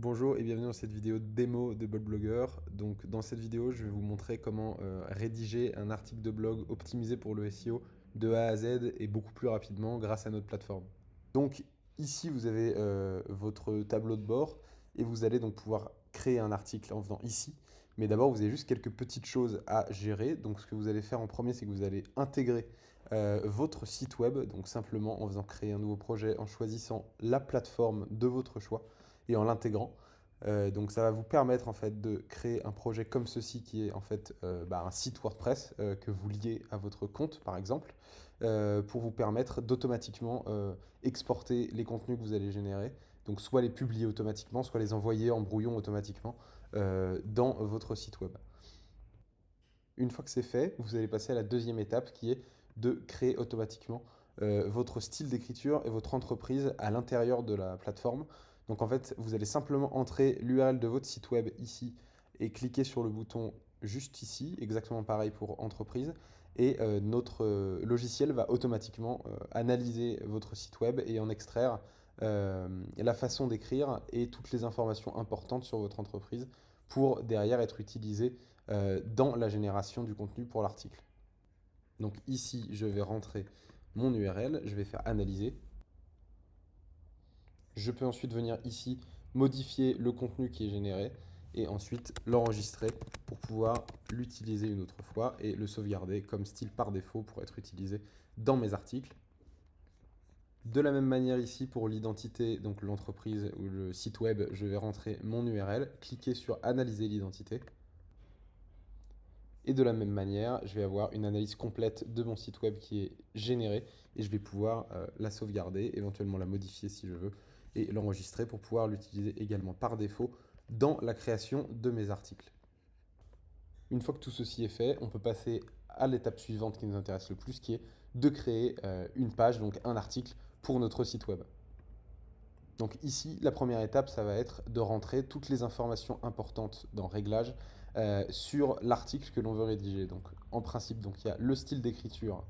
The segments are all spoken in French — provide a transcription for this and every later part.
Bonjour et bienvenue dans cette vidéo démo de Blogger. Donc dans cette vidéo, je vais vous montrer comment rédiger un article de blog optimisé pour le SEO de A à Z et beaucoup plus rapidement grâce à notre plateforme. Donc ici, vous avez votre tableau de bord et vous allez donc pouvoir créer un article en venant ici. Mais d'abord, vous avez juste quelques petites choses à gérer. Donc ce que vous allez faire en premier, c'est que vous allez intégrer votre site web, donc simplement en faisant créer un nouveau projet, en choisissant la plateforme de votre choix et en l'intégrant. Donc ça va vous permettre en fait de créer un projet comme ceci qui est en fait un site WordPress que vous liez à votre compte par exemple pour vous permettre d'automatiquement exporter les contenus que vous allez générer. Donc soit les publier automatiquement, soit les envoyer en brouillon automatiquement dans votre site web. Une fois que c'est fait, vous allez passer à la deuxième étape qui est de créer automatiquement votre style d'écriture et votre entreprise à l'intérieur de la plateforme. Donc en fait, vous allez simplement entrer l'URL de votre site web ici et cliquer sur le bouton juste ici, exactement pareil pour entreprise. Et notre logiciel va automatiquement analyser votre site web et en extraire la façon d'écrire et toutes les informations importantes sur votre entreprise pour derrière être utilisé dans la génération du contenu pour l'article. Donc ici, je vais rentrer mon URL, je vais faire analyser. Je peux ensuite venir ici modifier le contenu qui est généré et ensuite l'enregistrer pour pouvoir l'utiliser une autre fois et le sauvegarder comme style par défaut pour être utilisé dans mes articles. De la même manière ici pour l'identité, donc l'entreprise ou le site web, je vais rentrer mon URL, cliquer sur analyser l'identité. Et de la même manière, je vais avoir une analyse complète de mon site web qui est générée et je vais pouvoir la sauvegarder, éventuellement la modifier si je veux et l'enregistrer pour pouvoir l'utiliser également par défaut dans la création de mes articles. Une fois que tout ceci est fait, on peut passer à l'étape suivante qui nous intéresse le plus, qui est de créer une page, donc un article pour notre site web. Donc ici, la première étape, ça va être de rentrer toutes les informations importantes dans Réglages sur l'article que l'on veut rédiger. Donc en principe, donc, il y a le style d'écriture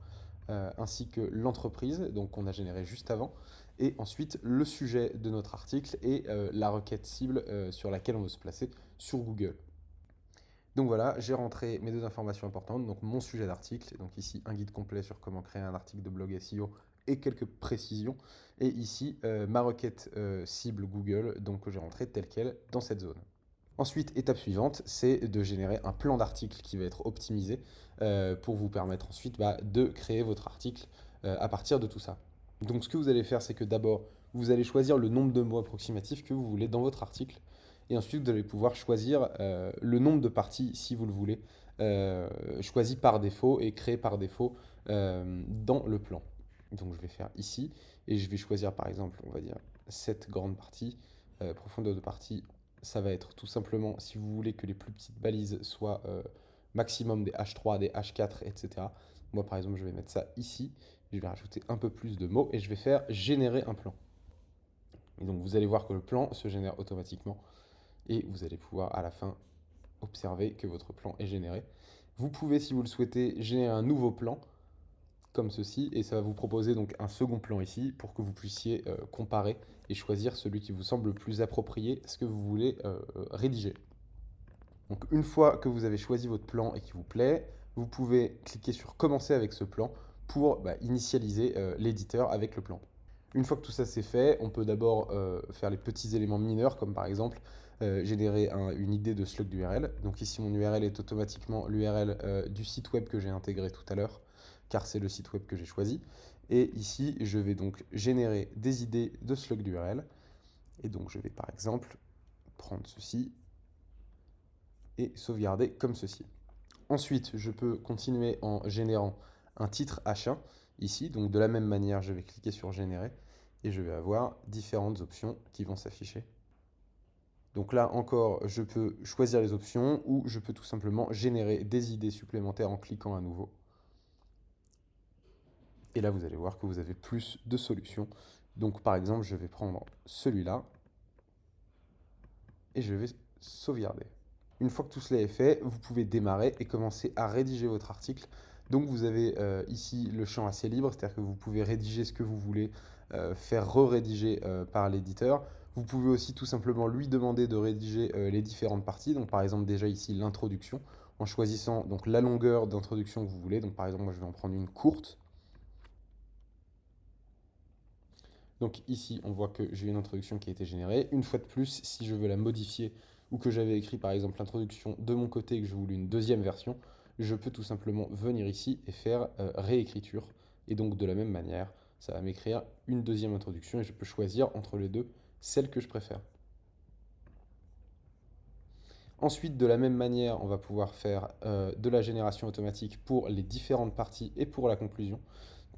ainsi que l'entreprise, donc qu'on a généré juste avant, et ensuite le sujet de notre article et la requête cible sur laquelle on veut se placer sur Google. Donc voilà, j'ai rentré mes deux informations importantes, donc mon sujet d'article, donc ici un guide complet sur comment créer un article de blog SEO et quelques précisions, et ici ma requête cible Google, donc que j'ai rentré telle quelle dans cette zone. Ensuite, étape suivante, c'est de générer un plan d'article qui va être optimisé pour vous permettre ensuite de créer votre article à partir de tout ça. Donc ce que vous allez faire, c'est que d'abord, vous allez choisir le nombre de mots approximatifs que vous voulez dans votre article. Et ensuite, vous allez pouvoir choisir le nombre de parties, si vous le voulez, choisi par défaut et créé par défaut dans le plan. Donc je vais faire ici, et je vais choisir par exemple, on va dire, cette grande partie, profondeur de partie, ça va être tout simplement, si vous voulez que les plus petites balises soient maximum des H3, des H4, etc. Moi par exemple, je vais mettre ça ici, je vais rajouter un peu plus de mots, et je vais faire générer un plan. Et donc vous allez voir que le plan se génère automatiquement, et vous allez pouvoir à la fin observer que votre plan est généré. Vous pouvez, si vous le souhaitez, générer un nouveau plan, comme ceci, et ça va vous proposer donc un second plan ici pour que vous puissiez comparer et choisir celui qui vous semble le plus approprié à ce que vous voulez rédiger. Donc une fois que vous avez choisi votre plan et qui vous plaît, vous pouvez cliquer sur commencer avec ce plan pour initialiser l'éditeur avec le plan. Une fois que tout ça c'est fait, on peut d'abord faire les petits éléments mineurs, comme par exemple générer une idée de slug d'URL. Donc ici mon URL est automatiquement l'URL du site web que j'ai intégré tout à l'heure, car c'est le site web que j'ai choisi. Et ici, je vais donc générer des idées de slug d'URL. Et donc je vais par exemple prendre ceci et sauvegarder comme ceci. Ensuite, je peux continuer en générant un titre H1 ici. Donc de la même manière, je vais cliquer sur générer et je vais avoir différentes options qui vont s'afficher. Donc là encore, je peux choisir les options ou je peux tout simplement générer des idées supplémentaires en cliquant à nouveau. Et là, vous allez voir que vous avez plus de solutions. Donc par exemple, je vais prendre celui-là et je vais sauvegarder. Une fois que tout cela est fait, vous pouvez démarrer et commencer à rédiger votre article. Donc vous avez ici le champ assez libre, c'est-à-dire que vous pouvez rédiger ce que vous voulez, faire re-rédiger par l'éditeur, Vous pouvez aussi tout simplement lui demander de rédiger les différentes parties. Donc par exemple déjà ici l'introduction, en choisissant donc la longueur d'introduction que vous voulez. Donc par exemple moi je vais en prendre une courte. Donc ici, on voit que j'ai une introduction qui a été générée. Une fois de plus, si je veux la modifier ou que j'avais écrit par exemple l'introduction de mon côté et que je voulais une deuxième version, je peux tout simplement venir ici et faire réécriture. Et donc de la même manière, ça va m'écrire une deuxième introduction et je peux choisir entre les deux celle que je préfère. Ensuite, de la même manière, on va pouvoir faire de la génération automatique pour les différentes parties et pour la conclusion.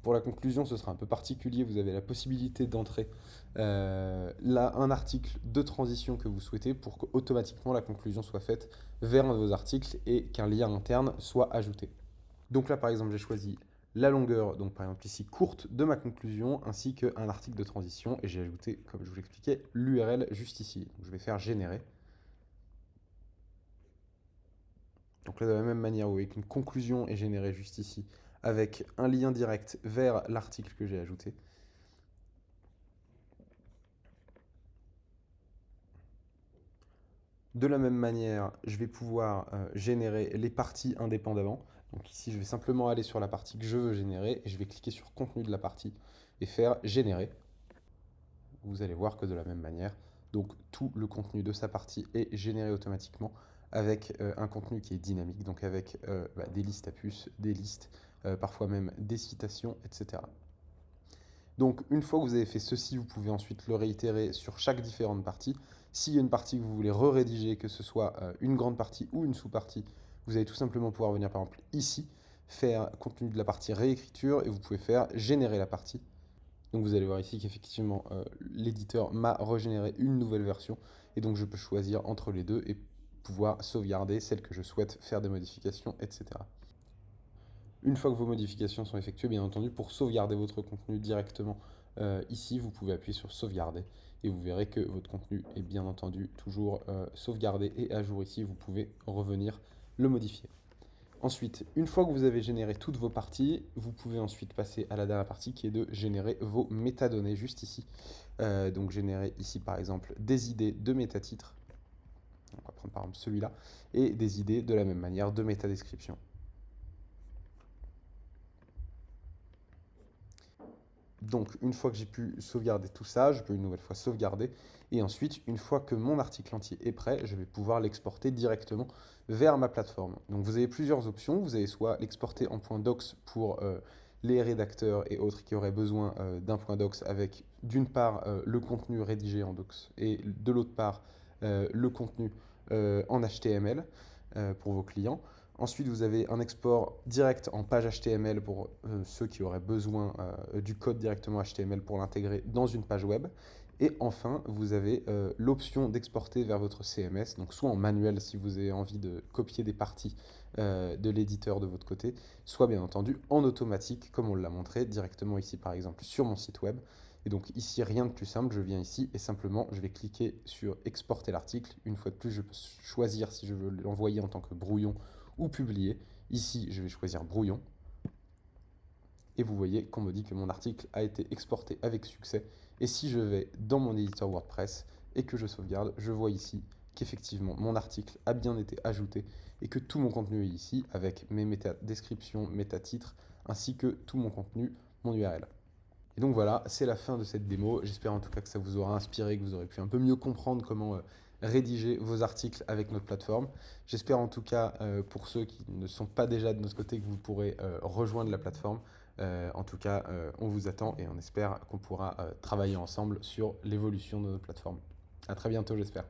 Pour la conclusion, ce sera un peu particulier. Vous avez la possibilité d'entrer là un article de transition que vous souhaitez pour qu'automatiquement la conclusion soit faite vers un de vos articles et qu'un lien interne soit ajouté. Donc là, par exemple, j'ai choisi la longueur, donc par exemple ici courte, de ma conclusion, ainsi qu'un article de transition, et j'ai ajouté, comme je vous l'expliquais, l'URL juste ici. Donc je vais faire générer. Donc là, de la même manière, vous voyez qu'une conclusion est générée juste ici, avec un lien direct vers l'article que j'ai ajouté. De la même manière, je vais pouvoir générer les parties indépendamment. Donc ici, je vais simplement aller sur la partie que je veux générer et je vais cliquer sur contenu de la partie et faire générer. Vous allez voir que de la même manière, donc tout le contenu de sa partie est généré automatiquement avec un contenu qui est dynamique, donc avec des listes à puces, des listes, parfois même des citations, etc. Donc une fois que vous avez fait ceci, vous pouvez ensuite le réitérer sur chaque différente partie. S'il y a une partie que vous voulez re-rédiger, que ce soit une grande partie ou une sous-partie, vous allez tout simplement pouvoir venir par exemple ici, faire contenu de la partie réécriture et vous pouvez faire générer la partie. Donc vous allez voir ici qu'effectivement l'éditeur m'a régénéré une nouvelle version et donc je peux choisir entre les deux et pouvoir sauvegarder celle que je souhaite faire des modifications, etc. Une fois que vos modifications sont effectuées, bien entendu, pour sauvegarder votre contenu directement ici, vous pouvez appuyer sur sauvegarder et vous verrez que votre contenu est bien entendu toujours sauvegardé et à jour ici. Vous pouvez revenir le modifier. Ensuite, une fois que vous avez généré toutes vos parties, vous pouvez ensuite passer à la dernière partie qui est de générer vos métadonnées juste ici. Donc générer ici par exemple des idées de métatitres. On va prendre par exemple celui-là et des idées de la même manière de métadescription. Donc, une fois que j'ai pu sauvegarder tout ça, je peux une nouvelle fois sauvegarder. Et ensuite, une fois que mon article entier est prêt, je vais pouvoir l'exporter directement vers ma plateforme. Donc, vous avez plusieurs options. Vous avez soit l'exporter en .docs pour les rédacteurs et autres qui auraient besoin d'un .docs avec d'une part le contenu rédigé en docs et de l'autre part le contenu en HTML pour vos clients. Ensuite, vous avez un export direct en page HTML pour ceux qui auraient besoin du code directement HTML pour l'intégrer dans une page web. Et enfin, vous avez l'option d'exporter vers votre CMS, donc soit en manuel si vous avez envie de copier des parties de l'éditeur de votre côté, soit bien entendu en automatique, comme on l'a montré directement ici par exemple sur mon site web. Et donc ici, rien de plus simple, je viens ici et simplement je vais cliquer sur exporter l'article. Une fois de plus, je peux choisir si je veux l'envoyer en tant que brouillon ou publier. Ici, je vais choisir brouillon. Et vous voyez qu'on me dit que mon article a été exporté avec succès. Et si je vais dans mon éditeur WordPress et que je sauvegarde, je vois ici qu'effectivement mon article a bien été ajouté et que tout mon contenu est ici avec mes métadescriptions, métatitres, ainsi que tout mon contenu, mon URL. Et donc voilà, c'est la fin de cette démo. J'espère en tout cas que ça vous aura inspiré, que vous aurez pu un peu mieux comprendre comment rédiger vos articles avec notre plateforme. J'espère en tout cas pour ceux qui ne sont pas déjà de notre côté que vous pourrez rejoindre la plateforme. En tout cas, on vous attend et on espère qu'on pourra travailler ensemble sur l'évolution de notre plateforme. À très bientôt, j'espère.